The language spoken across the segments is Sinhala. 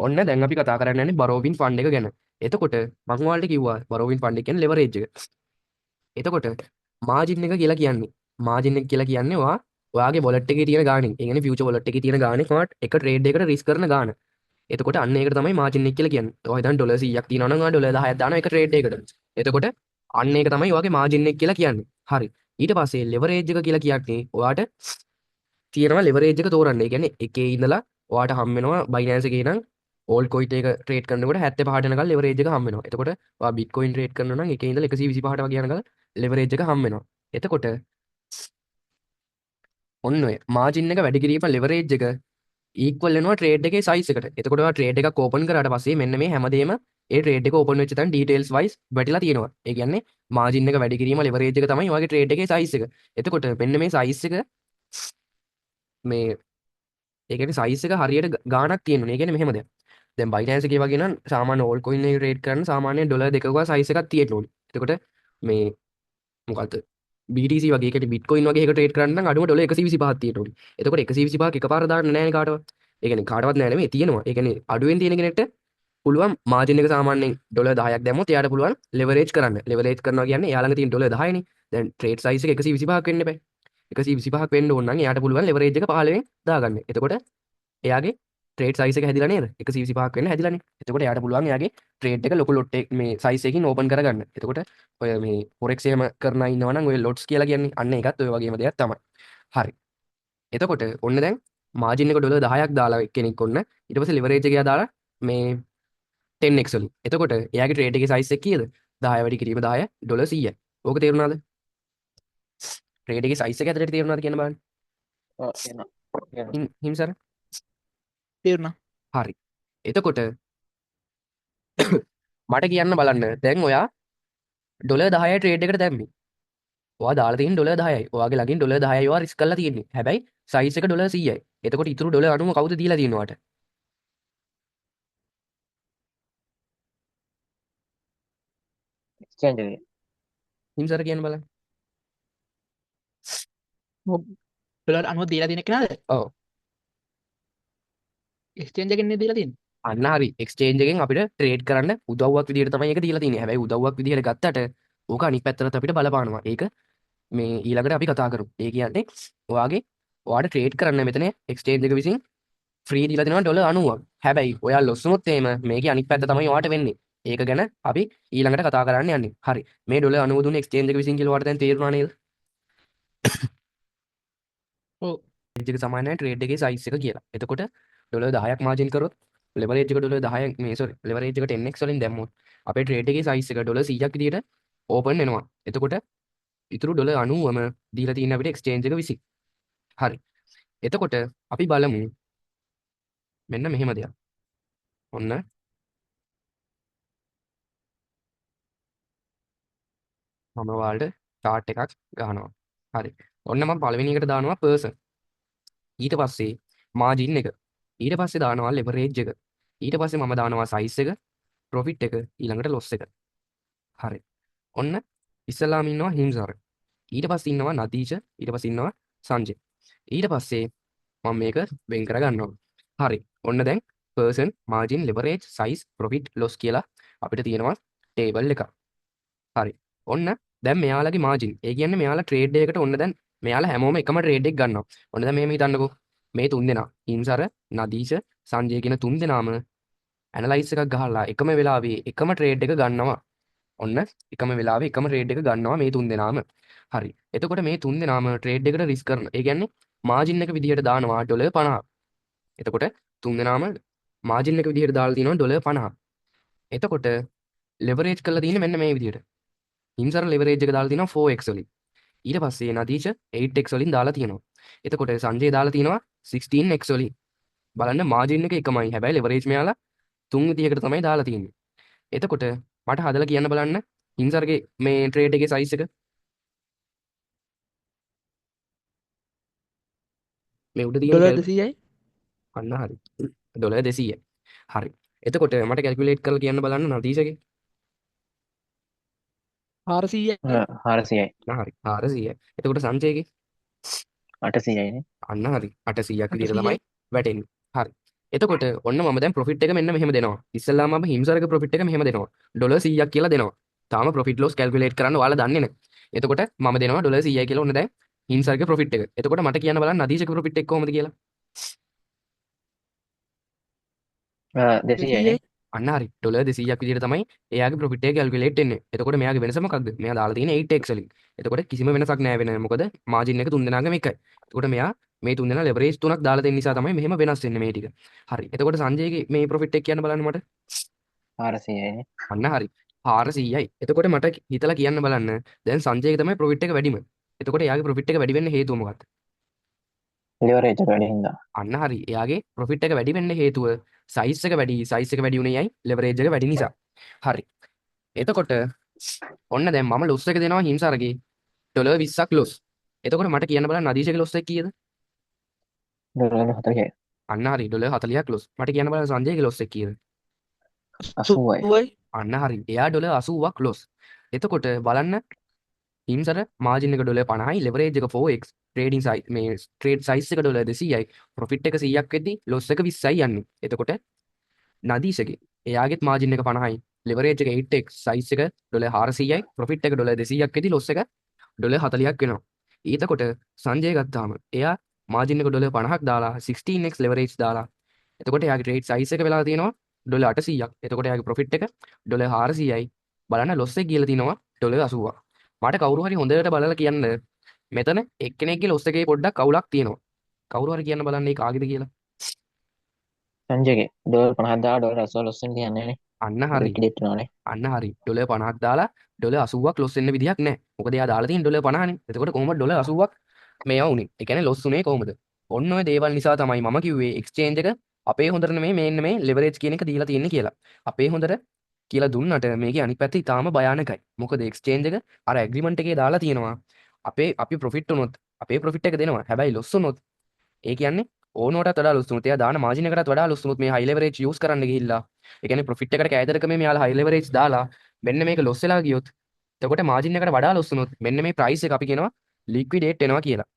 ඔන්න දැන් අපි කතා කරන්න යන්නේ බරෝවින් ෆන්ඩ් එක ගැන. එතකොට මම ඔයාලට කිව්වා බරෝවින් ෆන්ඩ් එක කියන්නේ ලෙවරේජ් එක. එතකොට මාජින් එක කියලා කියන්නේ මාජින් එක කියලා කියන්නේ ඔයාගේ වොලට් එකේ තියෙන ගාණෙන්. ඒ කියන්නේ ෆියුචර් වොලට් එකේ තියෙන ගාණෙන් ඔයාට එක ට්‍රේඩ් එකකට රිස්ක් කරන ගාණ. එතකොට අන්න ඒකට තමයි මාජින් එක කියලා කියන්නේ. ඔය දැන් ඩොලර් 100ක් තියෙනවා නම් ඔයා ඩොලර් 10ක් දානවා එක ට්‍රේඩ් එකකට. එතකොට අන්න ඒක තමයි ඔයාගේ මාජින් එක කියලා කියන්නේ. හරි. ඊට පස්සේ ලෙවරේජ් එක කියලා කියන්නේ ඔයාට තියෙනවා ලෙවරේජ් එක තෝරන්න. ඒ කියන්නේ එකේ ඉඳලා ඔයාට හම් වෙනවා බයිනෑන්ස් එකේ නම් ඕල්ඩ් කොයින් එක ට්‍රේඩ් කරනකොට 75ට යනකල් ලෙවරේජ් එක හම් වෙනවා. එතකොට ඔයා බිට්කොයින් ට්‍රේඩ් කරනවා නම් එකේ ඉඳලා 125ට වගේ යනකල් ලෙවරේජ් එක හම් වෙනවා. එතකොට ඔන්න ඔය මාජින් එක වැඩි කිරීම ලෙවරේජ් එක ඊක්වල් වෙනවා ට්‍රේඩ් එකේ සයිස් එකට. එතකොට ඔයා ට්‍රේඩ් එකක් ඕපන් කරාට පස්සේ මෙන්න මේ හැමදේම ඒ ට්‍රේඩ් එක ඕපන් වෙච්ච තැන ඩීටේල්ස් වයිස් වැටිලා තියෙනවා. ඒ කියන්නේ මාජින් එක වැඩි කිරීම ලෙවරේජ් එක තමයි ඔයාගේ ට්‍රේඩ් එකේ සයිස් එක. එතකොට මෙන්න මේ සයිස් එක මේ ඒ කියන්නේ සයිස් එක හරියට ගාණක් තියෙනවා. ඒ කියන්නේ මෙහෙම දෙයක්. දැන් බයිනෑන්ස් එකේ වගේ නම් සාමාන්‍ය ඕල්ඩ් කොයින් එක ට්‍රේඩ් කරන්න සාමාන්‍යයෙන් ඩොලර් දෙකක සයිස් එකක් තියෙන්න ඕනේ. එතකොට මේ මොකද්ද BTC වගේ එකට බිට්කොයින් වගේ එක ට්‍රේඩ් කරන්න නම් අඩුම ඩොලර් 125ක් තියෙන්න ඕනේ. එතකොට 125ක් එකපාර දාන්න නෑනේ කාටවත්. ඒ කියන්නේ කාටවත් නෑ නෙමෙයි තියෙනවා. ඒ කියන්නේ අඩුවෙන් තියෙන කෙනෙක්ට පුළුවන් මාජින් එක සාමාන්‍යයෙන් ඩොලර් 10ක් දැම්මොත් එයාට පුළුවන් ලෙවරේජ් කරන්න. ලෙවරේජ් කරනවා කියන්නේ එයා ළඟ තියෙන ඩොලර් 10නේ. දැන් ට්‍රේඩ් සයිස් එක 125ක් වෙන්න බෑ. 125ක් වෙන්න ඕන නම් එයාට පුළුවන් ලෙවරේජ් එක 15න් දාගන්න. එතකොට එයාගේ ට්‍රේඩ් සයිස් එක හැදිලා නේද? 125ක් වෙන්න හැදිලානේ. එතකොට එයාට පුළුවන් එයාගේ ට්‍රේඩ් එක ලොකු ලොට් එක මේ සයිස් එකකින් ඕපන් කරගන්න. එතකොට ඔය මේ ෆොරෙක්ස් එහෙම කරන අය ඉන්නවා නම් ඔය ලොට්ස් කියලා කියන්නේ අන්න ඒකත් ඔය වගේම දෙයක් තමයි. හරි. එතකොට ඔන්න දැන් මාජින් එක ඩොලර් 10ක් දාලා කෙනෙක් ඔන්න ඊට පස්සේ ලිවරේජ් එක දාලා මේ 10x වලින්. එතකොට එයාගේ ට්‍රේඩ් එකේ සයිස් එක කීයද? 10 වැඩි කිරීම 10 ඩොලර් 100යි. ඕක තේරුණාද? ට්‍රේඩ් එකේ සයිස් එක ඇතුළට තේරුණාද කියන බලන්න. ඔව් එනවා. එනවා. හිම්සර. තේරුණා. හරි. එතකොට මට කියන්න බලන්න දැන් ඔයා ඩොලර් 10යි ට්‍රේඩ් එකට දැම්මේ. ඔයා දාලා තියෙන ඩොලර් 10යි. ඔයාගේ ළඟින් ඩොලර් 10යි ඔයා රිස්ක් කරලා තියෙන්නේ. හැබැයි සයිස් එක ඩොලර් 100යි. එතකොට ඉතුරු ඩොලර් 90 කවුද දීලා තියෙන්නේ ඔයාට? එක්ස්චේන්ජ් එකේ. හිම්සර කියන්න බලන්න. ඩොලර් 90 දීලා තියෙන කෙනාද? ඔව්. එක්ස්චේන්ජ් එකෙන් නේ දීලා තියෙන්නේ. අන්න හරි. එක්ස්චේන්ජ් එකෙන් අපිට ට්‍රේඩ් කරන්න උදව්වක් විදිහට තමයි ඒක දීලා තියෙන්නේ. හැබැයි උදව්වක් විදිහට ගත්තට ඕක අනිත් පැත්තට අපිට බලපානවා. ඒක මේ ඊළඟට අපි කතා කරමු. ඒ කියන්නේ ඔයාට ට්‍රේඩ් කරන්න මෙතන එක්ස්චේන්ජ් එක විසින් ෆ්‍රී දීලා දෙනවා ඩොලර් 90ක්. හැබැයි ඔයා ලොස් වුණොත් එහෙම මේකේ අනිත් පැත්ත තමයි ඔයාට වෙන්නේ. ඒක ගැන අපි ඊළඟට කතා කරන්න යන්නේ. හරි. මේ ඩොලර් 90 දුන්නේ එක්ස්චේන්ජ් එක විසින් කියලා ඔයාට දැන් තේරුණා නේද? ඔව්. එක සමානයි ට්‍රේඩ් එකේ සයිස් එක කියලා. එතකොට ඩොලර් 10ක් මාජින් කරොත් ලෙවරේජ් එක ඩොලර් 10ක් මේ සෝරි ලෙවරේජ් එක 10x වලින් දැම්මොත් අපේ ට්‍රේඩ් එකේ සයිස් එක ඩොලර් 100ක් විදියට ඕපන් වෙනවා. එතකොට ඉතුරු ඩොලර් 90ම දීලා තියෙන අපිට එක්ස්චේන්ජ් එක විසින්. හරි. එතකොට අපි බලමු මෙන්න මෙහෙම දෙයක්. ඔන්න මම ඔයාලට chart එකක් ගහනවා. හරි. ඔන්න මම පළවෙනි එකට දානවා පර්සන්. ඊට පස්සේ මාජින් එක. ඊට පස්සේ දානවා ලෙවරේජ් එක. ඊට පස්සේ මම දානවා සයිස් එක, ප්‍රොෆිට් එක, ඊළඟට ලොස් එක. හරි. ඔන්න ඉස්සලාම ඉන්නවා හිම්සාර. ඊට පස්සේ ඉන්නවා නදීෂ, ඊට පස්සේ ඉන්නවා සංජය. ඊට පස්සේ මම මේක වෙන් කර ගන්නවා. හරි. ඔන්න දැන් percent, margin, leverage, size, profit, loss කියලා අපිට තියෙනවා ටේබල් එකක්. හරි. ඔන්න දැන් මෙයාලගේ මාජින්. ඒ කියන්නේ මෙයාලා ට්‍රේඩ් එකකට ඔන්න දැන් මෙයාලා හැමෝම එකම ට්‍රේඩ් එක ගන්නවා. ඔන්න දැන් මේ හිතන්නකෝ. මේ තුන් දෙනා හිම්සර, නදීෂ, සංජය කියන තුන් දෙනාම ඇනලයිස් එකක් ගහලා එකම වෙලාවේ එකම ට්‍රේඩ් එක ගන්නවා. ඔන්න එකම වෙලාවේ එකම ට්‍රේඩ් එක ගන්නවා මේ තුන් දෙනාම. හරි. එතකොට මේ තුන් දෙනාම ට්‍රේඩ් එකට රිස්ක් කරන. ඒ කියන්නේ මාජින් එක විදිහට දානවා ඩොලර් 50. එතකොට තුන් දෙනාම මාජින් එක විදිහට දාලා තිනවා ඩොලර් 50. එතකොට ලෙවරේජ් කරලා තියෙන්නේ මෙන්න මේ විදිහට. හිම්සර ලෙවරේජ් එක දාලා තිනවා 4x වලින්. ඊට පස්සේ නදීෂ 8x වලින් දාලා තියෙනවා. එතකොට සංජය දාලා තිනවා 16x වලින්. බලන්න මාජින් එක එකමයි. හැබැයි ලෙවරේජ් මෙයාලා තුන් විදිහකට තමයි දාලා තියෙන්නේ. එතකොට මට හදලා කියන්න බලන්න හිම්සර්ගේ මේ ට්‍රේඩ් එකේ සයිස් එක මේ උඩ තියෙන ඩොලර් කැල් 200යි. අන්න හරි. ඩොලර් 200යි. හරි. එතකොට මට කැල්කියුලේට් කරලා කියන්න බලන්න නදීෂගේ 400යි. 400යි. හරි 400යි. එතකොට සංජයගේ 800යිනේ. අන්න හරි 800ක් විදිහට 800යි. තමයි වැටෙන්නේ. හරි. එතකොට ඔන්න මම දැන් ප්‍රොෆිට් එක මෙන්න මෙහෙම දෙනවා. ඉස්සෙල්ලාම මම හිම්සර්ගේ ප්‍රොෆිට් එක මෙහෙම දෙනවා. ඩොලර් 100ක් කියලා දෙනවා. තාම ප්‍රොෆිට් ලොස් කැල්කියුලේට් කරන්න ඔයාලා දන්නේ නැහැ. එතකොට මම දෙනවා ඩොලර් 100යි කියලා ඔන්න දැන් හිම්සර්ගේ ප්‍රොෆිට් එක. එතකොට මට කියන්න බලන්න නදීෂගේ ප්‍රොෆිට් එක කොහොමද කියලා. 200යිනේ. අන්න හරි. ඩොලර් 200ක් විදිහට තමයි එයාගේ ප්‍රොෆිට් එක කැල්කියුලේට් වෙන්නේ. එතකොට මෙයාගේ වෙනස මොකක්ද? මෙයා දාලා තියෙන 8x වලින්. එතකොට කිසිම වෙනසක් නැහැ වෙන. මොකද මාජින් එක තුන් දෙනාගම එකයි. එතකොට මෙයා මේ තුන් දෙනා ලෙවරේජ් තුනක් දාලා තියෙන නිසා තමයි මෙහෙම වෙනස් වෙන්නේ මේ ටික. හරි. එතකොට සංජයගේ මේ ප්‍රොෆිට් එක කියන්න බලන්න මට. 400යිනේ. අන්න හරි 400යි. එතකොට මට හිතලා කියන්න බලන්න දැන් සංජයගේ තමයි ප්‍රොෆිට් එක වැඩිම. එතකොට එයාගේ ප්‍රොෆිට් එක වැඩි වෙන්න හේතුව මොකක්ද? ලිවරේජ් එක වැඩි හින්දා. අන්න හරි. එයාගේ ප්‍රොෆිට් එක වැඩි වෙන්න හේතුව සයිස් එක වැඩි. සයිස් එක වැඩි උනේ යයි ලෙවරේජ් එක වැඩි නිසා. හරි. එතකොට ඔන්න දැන් මම ලොස් එක දෙනවා හිම්සාරගේ ඩොලර් 20ක් ලොස්. එතකොට මට කියන්න බලන්න නදීෂගේ ලොස් එක කීයද? ඩොලර් 40යි. අන්න හරි ඩොලර් 40ක් ලොස්. මට කියන්න බලන්න සංජයගේ ලොස් එක කීයද? 80යි. අන්න හරි. එයා ඩොලර් 80ක් ලොස්. එතකොට බලන්න හිම්සර මාජින් එක ඩොලර් 50යි ලෙවරේජ් එක 4x ට්‍රේඩින් සයිස් මේ ට්‍රේඩ් සයිස් එක ඩොලර් 200යි ප්‍රොෆිට් එක 100ක් වෙද්දි ලොස් එක 20යි යන්නේ. එතකොට නදීෂගේ එයාගෙත් මාජින් එක 50යි ලෙවරේජ් එක 8x සයිස් එක ඩොලර් 400යි ප්‍රොෆිට් එක ඩොලර් 200ක් වෙද්දි ලොස් එක ඩොලර් 40ක් වෙනවා. ඊතකොට සංජය ගත්තාම එයා මාජින් එක ඩොලර් 50ක් දාලා 16x ලෙවරේජ් දාලා එතකොට එයාගේ ට්‍රේඩ් සයිස් එක වෙලා තියෙනවා ඩොලර් 800ක්. එතකොට එයාගේ ප්‍රොෆිට් එක ඩොලර් 400යි බලන්න ලොස් එක කියලා තියෙනවා ඩොලර් 80ක්. මට කවුරු හරි හොඳට බලලා කියන්න මෙතන එක්කෙනෙක්ගේ ලොස් එකේ පොඩ්ඩක් කවුලක් තියෙනවා. කවුරු හරි කියන්න බලන්න ඒක ආගෙද කියලා. සංජයගේ ඩොලර් 50ක් දාලා ඩොලර් 80 ලොස් වෙන කියන්නේ නේ. අන්න හරි. ලික්විඩේට් වෙනවානේ. අන්න හරි. ඩොලර් 50ක් දාලා ඩොලර් 80ක් ලොස් වෙන්න විදිහක් නැහැ. මොකද එයා දාලා තියෙන ඩොලර් 50නේ. එතකොට කොහොමද ඩොලර් 80ක් මේවා උනේ? ඒ කියන්නේ ලොස් උනේ කොහොමද? ඔන්න ඔය දේවල් නිසා තමයි මම කිව්වේ එක්ස්චේන්ජ් එක අපේ හොඳට නෙමෙයි මේන්න මේ ලෙවරේජ් කියන එක දීලා තියෙන්නේ කියලා. අපේ හොඳට කියලා දුන්නට මේකේ අනිත් පැත්ත ඉතාම භයානකයි. මොකද එක්ස්චේන්ජ් එක අර ඇග්‍රීමන්ට් එකේ දාලා තියෙනවා. අපි ප්‍රොෆිට් වුණොත් අපේ ප්‍රොෆිට් එක දෙනවා. හැබැයි ලොස් වුණොත් ඒ කියන්නේ ඕනෝටත් වඩා ලොස් වුණොත් එයා දාන මාජින් එකටත් වඩා ලොස් වුණොත් මේ හයි ලෙවරේජ් යූස් කරන්න ගිහිල්ලා ඒ කියන්නේ ප්‍රොෆිට් එකට කෑදරකම මෙයාලා හයි ලෙවරේජ් දාලා මෙන්න මේක ලොස් වෙලා ගියොත් එතකොට මාජින් එකට වඩා ලොස් වුණොත් මෙන්න මේ ප්‍රයිස් එක අපි කියනවා ලික්විඩේට් වෙනවා කියලා.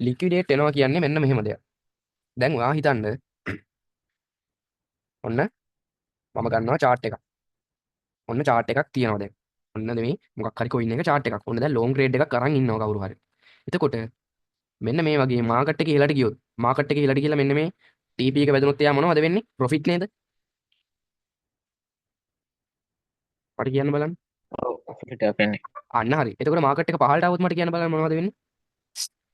ලික්විඩේට් වෙනවා කියන්නේ මෙන්න මෙහෙම දෙයක්. දැන් ඔයා හිතන්න ඔන්න මම ගන්නවා chart එකක්. ඔන්න chart එකක් තියෙනවා දැන්. ඔන්න මේ මොකක් හරි coin එක chart එකක්. ඔන්න දැන් long grade එකක් අරන් ඉන්නවා කවුරු හරි. එතකොට මෙන්න මේ වගේ මාකට් එකේ ඉහළට ගියොත් මාකට් එකේ ඉහළට ගිහලා මෙන්න මේ TP එක වැදුනොත් එයා මොනවද වෙන්නේ? ප්‍රොෆිට් නේද? මට කියන්න බලන්න. ඔව් ප්‍රොෆිට් එකක් වෙන්නේ. අන්න හරි. එතකොට මාකට් එක පහළට આવොත් මට කියන්න බලන්න මොනවද වෙන්නේ?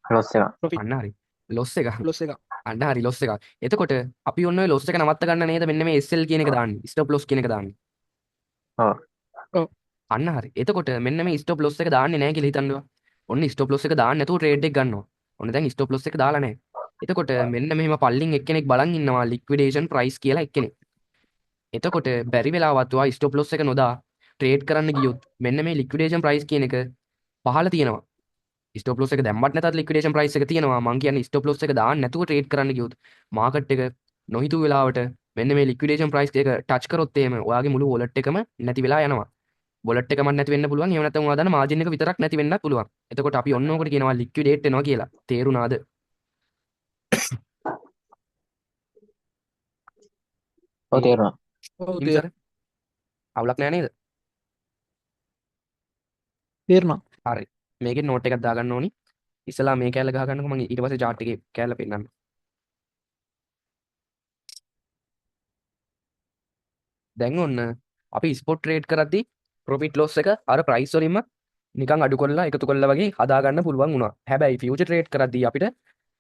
ලොස් එක. ප්‍රොෆිට් අන්න හරි. ලොස් එක. ලොස් එක. අන්න හරි ලොස් එක. එතකොට අපි ඔන්න ඔය ලොස් එක නවත්ත ගන්න නේද මෙන්න මේ SL කියන එක දාන්නේ. ස්ටොප් ලොස් කියන එක දාන්නේ. ඔව්. ඔව්. අන්න හරි. එතකොට මෙන්න මේ ස්ටොප් ලොස් එක දාන්නේ නැහැ කියලා හිතන්නවා. ඔන්න ස්ටොප් ලොස් එක දාන්න නැතුව ට්‍රේඩ් එක ගන්නවා. ඔන්න දැන් ස්ටොප් ලොස් එක දාලා නැහැ. එතකොට මෙන්න මෙහෙම පල්ලින් එක්කෙනෙක් බලන් ඉන්නවා ලික්විඩේෂන් ප්‍රයිස් කියලා එක්කෙනෙක්. එතකොට බැරි වෙලාවත් ඔයා ස්ටොප් ලොස් එක නොදා ට්‍රේඩ් කරන්න ගියොත් මෙන්න මේ ලික්විඩේෂන් ප්‍රයිස් කියන එක පහළ තියෙනවා. ස්ටොප් ලොස් එක දැම්මත් නැතත් ලික්විඩේෂන් ප්‍රයිස් එක තියෙනවා. මං කියන්නේ ස්ටොප් ලොස් එක දාන්න නැතුව ට්‍රේඩ් කරන්න ගියොත් මාකට් එක නොහිතුව වෙලාවට මෙන්න මේ ලික්විඩේෂන් ප්‍රයිස් එක ටච් කරොත් එහෙම ඔයාගේ මුළු වොලට් එකම නැති වෙලා යනවා. වොලට් එකම නැති වෙන්න පුළුවන්. එහෙම නැත්නම් ඔයා දාන මාජින් එක විතරක් නැති වෙන්නත් පුළුවන්. එතකොට අපි ඔන්න ඕකට කියනවා ලික්විඩේට් වෙනවා කියලා. තේරුණාද? ඔව් තේරුණා. ඔව් හිම්සර අවුලක් නෑ නේද? තේරුණා. හරි. මේකේ නෝට් එකක් දාගන්න ඕනි. ඉස්සලා මේ කැල්ල ගහ ගන්නකො මම ඊට පස්සේ chart එකේ කැල්ල පෙන්නන්න. දැන් ඔන්න අපි ස්පොට් ට්‍රේඩ් කරද්දී ප්‍රොෆිට් ලොස් එක අර ප්‍රයිස් වලින්ම නිකන් අඩු කරලා එකතු කරලා වගේ හදා ගන්න පුළුවන් වුණා. හැබැයි ෆියුචර් ට්‍රේඩ් කරද්දී අපිට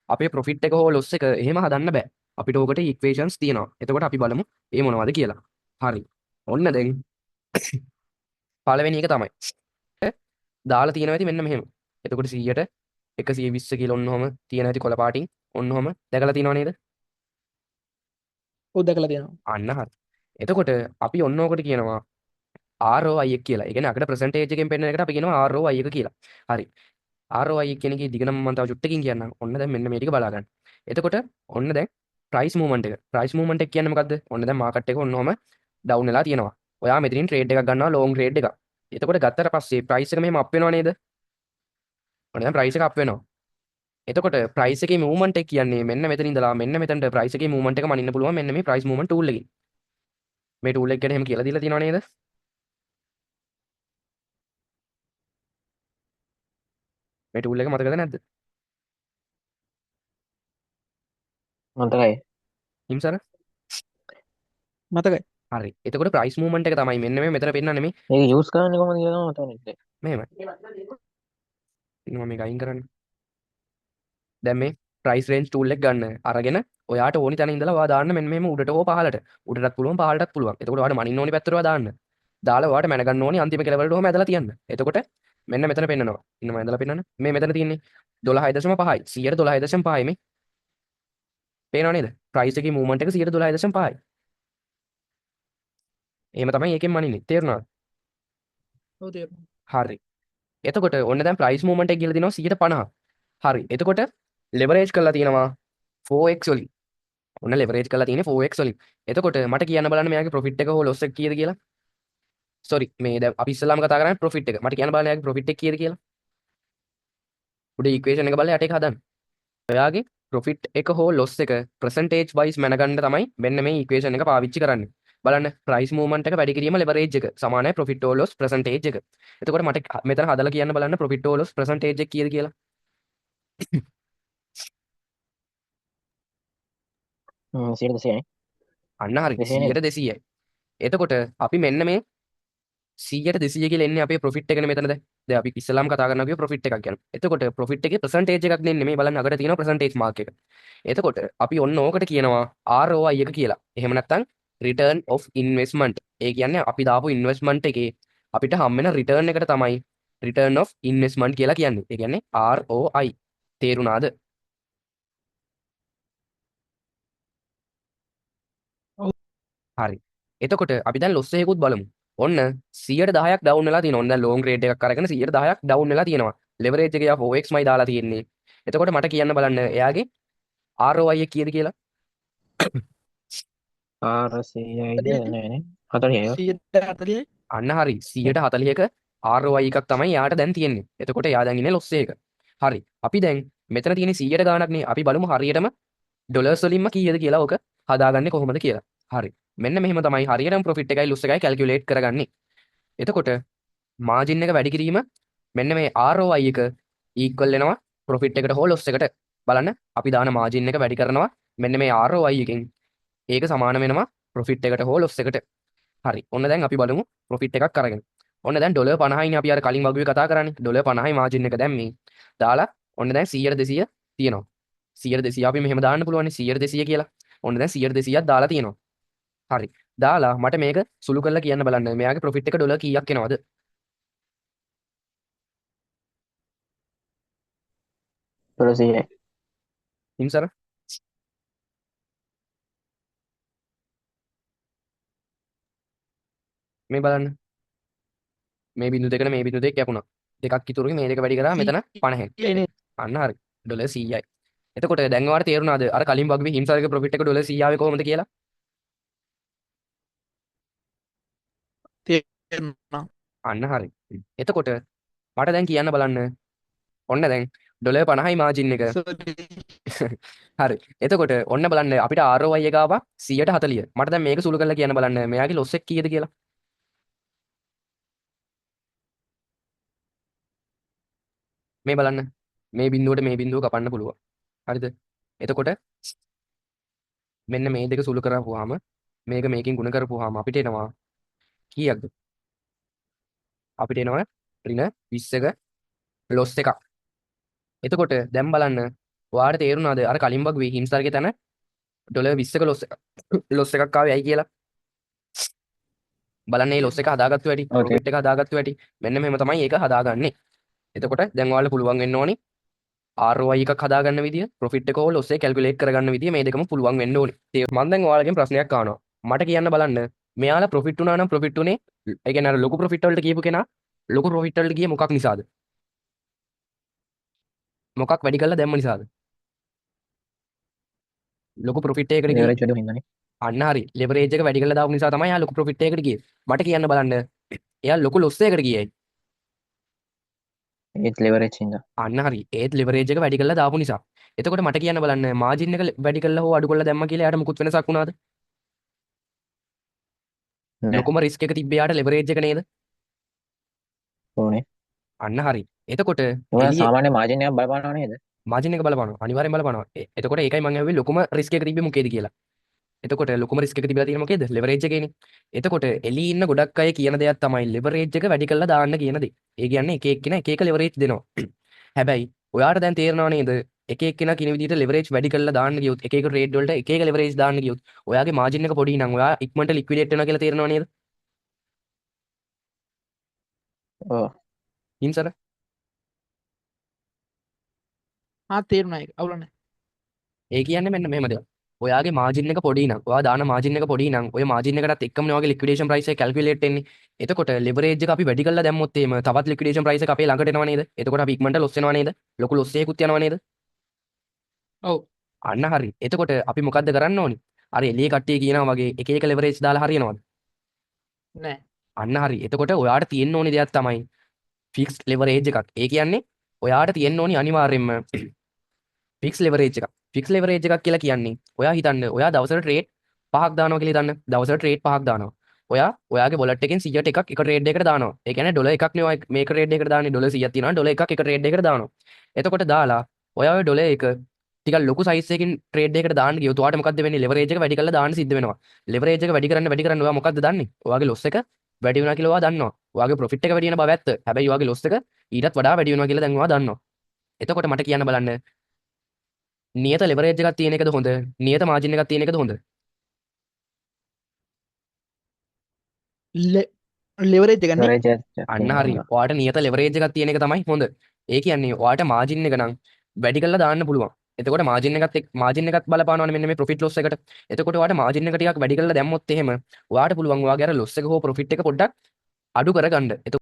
අපේ ප්‍රොෆිට් එක හෝ ලොස් එක එහෙම හදන්න බෑ. අපිට ඕකට ඉක්වේෂන්ස් තියෙනවා. එතකොට අපි බලමු ඒ මොනවද කියලා. හරි. ඔන්න දැන් පළවෙනි එක තමයි. දාලා තියෙනවා ඇති මෙන්න මෙහෙම. එතකොට 100ට 120 කියලා ඔන්නෝම තියෙන ඇති කොළ පාටින් ඔන්නෝම දැකලා තියෙනව නේද? ඔව් දැකලා තියෙනවා. අන්න හරි. එතකොට අපි ඔන්න ඕකට කියනවා ROI එක කියලා. ඒ කියන්නේ අකට percentage එකෙන් පෙන්නන එකට අපි කියනවා ROI එක කියලා. හරි. ROI කියන එකේ දිග නම් මම තව චුට්ටකින් කියන්නම්. ඔන්න දැන් මෙන්න මේ ටික බලා ගන්න. එතකොට ඔන්න දැන් price movement එක. price movement එක කියන්නේ මොකද්ද? ඔන්න දැන් market එක ඔන්නෝම down වෙලා තියෙනවා. ඔයා මෙතනින් trade එකක් ගන්නවා long trade එකක්. එතකොට ගත්තට පස්සේ price එක මෙහෙම up වෙනව නේද? ඔන්න දැන් price එක up වෙනවා. එතකොට ප්‍රයිස් එකේ මූවමන්ට් එක කියන්නේ මෙන්න මෙතන ඉඳලා මෙන්න මෙතනට ප්‍රයිස් එකේ මූවමන්ට් එක මනින්න පුළුවන් මෙන්න මේ ප්‍රයිස් මූවමන්ට් ටූල් එකකින්. මේ ටූල් එක ගැන එහෙම කියලා දීලා තියෙනව නේද? මේ ටූල් එක මතකද නැද්ද? මතකයි. හිම්සර? මතකයි. හරි. එතකොට ප්‍රයිස් මූවමන්ට් එක තමයි මෙන්න මේ මෙතන පෙන්නන්නේ මේ මේක යූස් කරන්නේ කොහොමද කියලා මතක නැහැ. මෙහෙම. මම මේක අයින් කරන්න. දැන් මේ ප්‍රයිස් රේන්ජ් ටූල් එක ගන්න අරගෙන ඔයාට ඕනි තැන ඉඳලා ඔයා දාන්න මෙන්න මෙහෙම උඩට හෝ පහළට. උඩටත් පුළුවන් පහළටත් පුළුවන්. එතකොට ඔයාට මනින්න ඕනි පැත්තට ඔයා දාන්න. දාලා ඔයාට මැන ගන්න ඕනි අන්තිම කෙලවරට ඔහම ඇදලා තියන්න. එතකොට මෙන්න මෙතන පෙන්නනවා. ඉන්න මම ඇදලා පෙන්නන්න. මේ මෙතන තියෙන්නේ 12.5යි. 112.5යි මේ. පේනව නේද? ප්‍රයිස් එකේ මූවමන්ට් එක 112.5යි. එහෙම තමයි ඒකෙන් මනින්නේ. තේරුණාද? ඔව් තේරුණා. හරි. එතකොට ඔන්න දැන් ප්‍රයිස් මූවමන්ට් එක කියලා දෙනවා 150. හරි. එතකොට ලෙවරේජ් කරලා තියෙනවා 4x වලින්. ඔන්න ලෙවරේජ් කරලා තියෙන්නේ 4x වලින්. එතකොට මට කියන්න බලන්න මෙයාගේ ප්‍රොෆිට් එක හෝ ලොස් එක කීයද කියලා. සෝරි මේ දැන් අපි ඉස්සලාම කතා කරන්නේ ප්‍රොෆිට් එක. මට කියන්න බලන්න එයාගේ ප්‍රොෆිට් එක කීයද කියලා. උඩ ඉක්වේෂන් එක බලලා යට එක හදන්න. ඔයාගේ ප්‍රොෆිට් එක හෝ ලොස් එක percentage wise මැනගන්න තමයි මෙන්න මේ ඉක්වේෂන් එක පාවිච්චි කරන්නේ. බලන්න ප්‍රයිස් මූවමන්ට් එක වැඩි කිරීම ලෙවරේජ් එක සමානයි ප්‍රොෆිට් හෝ ලොස් percentage එක. එතකොට මට මෙතන හදලා කියන්න බලන්න ප්‍රොෆිට් හෝ ලොස් percentage එක කීයද කියලා. හ්ම් 100%නේ. අන්න හරි 200 නේද? 100ට 200යි. එතකොට අපි මෙන්න මේ 100ට 200 කියලා එන්නේ අපේ ප්‍රොෆිට් එකනේ මෙතන දැන්. දැන් අපි ඉස්සලාම කතා කරනවා කිව්ව ප්‍රොෆිට් එකක් ගැන. එතකොට ප්‍රොෆිට් එකේ percentage එකක් දෙන්නේ මේ බලන්න අගට තියෙනවා percentage mark එක. එතකොට අපි ඔන්න ඕකට කියනවා ROI එක කියලා. එහෙම නැත්නම් return of investment. ඒ කියන්නේ අපි දාපු investment එකේ අපිට හම් වෙන return එකට තමයි return of investment කියලා කියන්නේ. ඒ කියන්නේ ROI. තේරුණාද? ඔව්. හරි. එතකොට අපි දැන් ලොස් එකකුත් බලමු. ඔන්න 110ක් ඩවුන් වෙලා තියෙනවා. ඔන්න දැන් ලෝන් ග්‍රේඩ් එකක් අරගෙන 110ක් ඩවුන් වෙලා තියෙනවා. ලෙවරේජ් එක යා 4xමයි දාලා තියෙන්නේ. එතකොට මට කියන්න බලන්න එයාගේ ROI එක කීයද කියලා. 400යිද නෑනේ 40යි. 140යි. අන්න හරි 140ක ROI එකක් තමයි යාට දැන් තියෙන්නේ. එතකොට එයා දැන් ඉන්නේ ලොස් එකක. හරි. අපි දැන් මෙතන තියෙන 100ට ගාණක් නේ. අපි බලමු හරියටම ඩොලර්ස් වලින්ම කීයද කියලා ඕක හදාගන්නේ කොහොමද කියලා. හරි. මෙන්න මෙහෙම තමයි හරියටම ප්‍රොෆිට් එකයි ලොස් එකයි කැල්කියුලේට් කරගන්නේ. එතකොට මාජින් එක වැඩි කිරීම මෙන්න මේ ROI එක equal වෙනවා ප්‍රොෆිට් එකට හෝ ලොස් එකට. බලන්න අපි දාන මාජින් එක වැඩි කරනවා මෙන්න මේ ROI එකෙන්. ඒක සමාන වෙනවා ප්‍රොෆිට් එකට හෝ ලොස් එකට. හරි. ඔන්න දැන් අපි බලමු ප්‍රොෆිට් එකක් අරගෙන. ඔන්න දැන් ඩොලර් 50යිනේ අපි අර කලින් වගේ කතා කරන්නේ. ඩොලර් 50යි මාජින් එක දැම්මේ. දාලා ඔන්න දැන් 100ට 200 තියෙනවා. 100ට 200 අපි මෙහෙම දාන්න පුළුවන් නේ 100ට 200 කියලා. ඔන්න දැන් 100ට 200ක් දාලා තියෙනවා. හරි. දාලා මට මේක සුළු කරලා කියන්න බලන්න. මෙයාගේ ප්‍රොෆිට් එක ඩොලර් කීයක් එනවද? 100යි. හිම්සර මේ බලන්න. මේ බිඳු දෙකට මේ බිඳු දෙක කැපුණා. දෙකක් ඉතුරුයි මේ දෙක වැඩි කරා මෙතන 50න්. 100යි නේද? අන්න හරි. ඩොලර් 100යි. එතකොට දැන් ඔයාලට තේරුණාද අර කලින් වගේ හිම්සරගේ ප්‍රොෆිට් එක ඩොලර් 100 ආවේ කොහොමද කියලා? තේරුණා. අන්න හරි. එතකොට මට දැන් කියන්න බලන්න. ඔන්න දැන් ඩොලර් 50යි මාජින් එක. sorry. හරි. එතකොට ඔන්න බලන්න අපිට ROI එක ආවා 140. මට දැන් මේක සුළු කරලා කියන්න බලන්න මෙයාගේ ලොස් එක කීයද කියලා. මේ බලන්න. මේ බිඳුවට මේ බිඳුව කපන්න පුළුවන්. හරිද? එතකොට මෙන්න මේ දෙක සුළු කරපුවාම මේක මේකෙන් ගුණ කරපුවාම අපිට එනවා කීයක්ද? අපිට එනවා ඍණ 20ක ලොස් එකක්. එතකොට දැන් බලන්න ඔයාලට තේරුණාද අර කලින් වගේ හිම්ස්ටර්ගේ තැන ඩොලර් 20ක ලොස් එකක් ආවේ ඇයි කියලා? බලන්න මේ ලොස් එක හදාගත්තු වැඩි ඔව් ප්‍රොෆිට් එක හදාගත්තු වැඩි මෙන්න මෙහෙම තමයි ඒක හදාගන්නේ. එතකොට දැන් ඔයාලට පුළුවන් වෙන්න ඕනි ROI එකක් හදාගන්න විදිය ප්‍රොෆිට් එක හෝ ලොස් එක කැල්කියුලේට් කරගන්න විදිය මේ දෙකම පුළුවන් වෙන්න ඕනි. මම දැන් ඔයාලගෙන් ප්‍රශ්නයක් අහනවා. මට කියන්න බලන්න මෙයාලා ප්‍රොෆිට් වුණා නම් ප්‍රොෆිට් උනේ ඒ කියන්නේ අර ලොකු ප්‍රොෆිට් වලට කියපු කෙනා ලොකු ප්‍රොෆිට් වලට ගියේ මොකක් නිසාද? මොකක් වැඩි කළා දැම්ම නිසාද? ලොකු ප්‍රොෆිට් එකකට ගියේ. ලෙවරේජ් වැඩි හින්දානේ. අන්න හරි. ලෙවරේජ් එක වැඩි කළා දාපු නිසා තමයි එයා ලොකු ප්‍රොෆිට් එකකට ගියේ. මට කියන්න බලන්න එයා ලොකු ලොස් එකකට ගියේ. ඒත් ලෙවරේජ් හින්දා. අන්න හරි. ඒත් leverage එක වැඩි කරලා දාපු නිසා. එතකොට මට කියන්න බලන්න margin එක වැඩි කරලා හෝ අඩු කරලා දැම්ම කියලා එයාට මුකුත් වෙනසක් වුණාද? නෑ. ලොකුම risk එක තිබ්බේ යාට leverage එක නේද? ඕනේ. අන්න හරි. එතකොට ඔයා එළියේ සාමාන්‍ය මාජින් එකක් බලපානවා නේද? margin එක බලපානවා. අනිවාර්යෙන් බලපානවා. එතකොට ඒකයි මම ඇහුවේ ලොකුම risk එක තිබ්බේ මොකේද කියලා. එතකොට ලොකුම risk එක තිබිලා තියෙන මොකේද? leverage එකේනේ. එතකොට එළියේ ඉන්න ගොඩක් අය කියන දෙයක් තමයි leverage එක වැඩි කරලා දාන්න කියන දේ. ඒ කියන්නේ එක එක්කෙනා එක එක leverage දෙනවා. හැබැයි ඔයාට දැන් තේරෙනව නේද? එක එක්කෙනා කින විදිහට leverage වැඩි කරලා දාන්න ගියොත් එක එක trade වලට එක එක leverage දාන්න ගියොත් ඔයාගේ margin එක පොඩි නම් ඔයා ඉක්මනට liquidate වෙනවා කියලා තේරෙනව නේද? ඔව්. හින්සර තේරුණා ඒක අවුල නැහැ. ඒ කියන්නේ මෙන්න මෙහෙම දෙයක්. ඔයාගේ margin එක පොඩි නම් ඔයා දාන margin එක පොඩි නම් ඔය margin එකටත් එක්කමනේ ඔයාගේ liquidation price එක calculate වෙන්නේ. එතකොට leverage එක අපි වැඩි කරලා දැම්මොත් එහෙම තවත් liquidation price එක අපේ ළඟට එනවා නේද? එතකොට අපි ඉක්මනට loss වෙනවා නේද? ලොකු loss එකකුත් යනවා නේද? ඔව්. අන්න හරි. එතකොට අපි මොකද්ද කරන්න ඕනි? අර එළියේ කට්ටිය කියනවා වගේ එක එක leverage දාලා හරියනවද? නෑ. අන්න හරි. එතකොට ඔයාට තියෙන්න ඕනි දෙයක් තමයි fixed leverage එකක්. ඒ කියන්නේ ඔයාට තියෙන්න ඕනි අනිවාර්යයෙන්ම fixed leverage එකක්. fixed leverage එකක් කියලා කියන්නේ ඔයා හිතන්න ඔයා දවසට trade 5ක් දානවා කියලා හිතන්න. දවසට trade 5ක් දානවා. ඔයාගේ wallet එකෙන් 100ට එකක් එක trade එකකට දානවා. ඒ කියන්නේ ඩොලර් එකක් නේ ඔයා මේ trade එකකට දාන්නේ. ඩොලර් 100ක් තියෙනවා. ඩොලර් එකක් එක trade එකකට දානවා. එතකොට දාලා ඔයා ඔය ඩොලර් එක ටිකක් ලොකු size එකකින් trade එකකට දාන්න ගියොත් ඔයාට මොකද්ද වෙන්නේ? leverage එක වැඩි කරලා දාන්න සිද්ධ වෙනවා. leverage එක වැඩි කරන්න ඔයා මොකද්ද දන්නේ? ඔයාගේ loss එක වැඩි වෙනවා කියලා ඔයා දන්නවා. ඔයාගේ profit එක වැඩි වෙන බව ඇත්ත. හැබැයි ඔයාගේ loss එක ඊටත් වඩා වැඩි වෙනවා කියලා දැන් ඔයා දන්නවා. එතකොට මට කියන්න බලන්න නියත leverage එකක් තියෙන එකද හොඳ? නියත margin එකක් තියෙන එකද හොඳ? ලෙවරේජ් එක නේ. ලෙවරේජ් එකක් අන්න තියෙනවා හරි. හොඳා. ඔයාට නියත leverage එකක් තියෙන එක තමයි හොඳ. ඒ කියන්නේ ඔයාට margin එක නම් වැඩි කරලා දාන්න පුළුවන්. එතකොට margin එකත් බලපානවනේ මෙන්න මේ profit loss එකට. එතකොට ඔයාට margin එක ටිකක් වැඩි කරලා දැම්මොත් එහෙම ඔයාට පුළුවන් ඔයාගේ අර loss එක හෝ profit එක පොඩ්ඩක් අඩු කරගන්න.